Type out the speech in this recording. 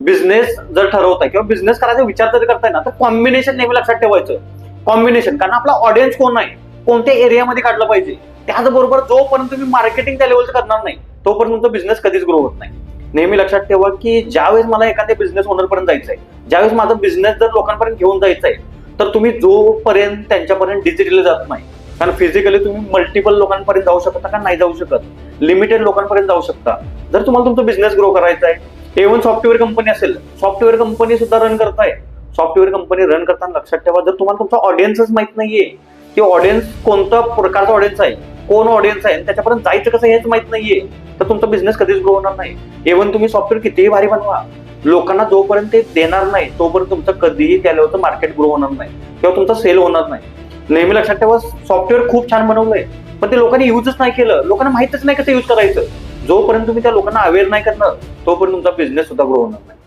Business जर ठरवताय किंवा business करायचा विचार जर करताय ना, तर कॉम्बिनेशन नेहमी लक्षात ठेवायचं. कॉम्बिनेशन, कारण आपला ऑडियन्स कोण आहे, कोणत्या एरियामध्ये काढलं पाहिजे, त्याचबरोबर जोपर्यंत तुम्ही मार्केटिंग त्या लेवलचं करणार नाही तोपर्यंत तुमचा बिझनेस कधीच ग्रो होत नाही. नेहमी लक्षात ठेवा की ज्यावेळेस मला एखाद्या बिझनेस ओनर पर्यंत जायचंय, ज्यावेळेस माझा बिझनेस जर लोकांपर्यंत घेऊन जायचा आहे, तर तुम्ही जोपर्यंत त्यांच्यापर्यंत डिजिटली जात नाही, कारण फिजिकली तुम्ही मल्टिपल लोकांपर्यंत जाऊ शकता का नाही जाऊ शकत, लिमिटेड लोकांपर्यंत जाऊ शकता. जर तुम्हाला तुमचा बिझनेस ग्रो करायचा आहे, इव्हन सॉफ्टवेअर कंपनी असेल, सॉफ्टवेअर कंपनी सुद्धा रन करताय, सॉफ्टवेअर कंपनी रन करताना लक्षात ठेवा, जर तुम्हाला तुमचा ऑडियन्सच माहित नाहीये की ऑडियन्स कोणत्या प्रकारचा ऑडियन्स आहे, कोण ऑडियन्स आहे, त्याच्यापर्यंत जायचं कसं हेच माहित नाहीये, तर तुमचा बिझनेस कधीच ग्रो होणार नाही. इव्हन तुम्ही सॉफ्टवेअर कितीही भारी बनवा, लोकांना जोपर्यंत ते देणार नाही तोपर्यंत तुमचं कधीही त्या लेवलचं मार्केट ग्रो होणार नाही किंवा तुमचा सेल होणार नाही. नेहमी लक्षात ठेवा, सॉफ्टवेअर खूप छान बनवलंय पण ते लोकांनी युजच नाही केलं, लोकांना माहितच नाही कसं युज करायचं. जोपर्यंत तुम्ही त्या लोकांना अवेअर नाही करणार तोपर्यंत तुमचा बिझनेस सुद्धा ग्रो होणार नाही.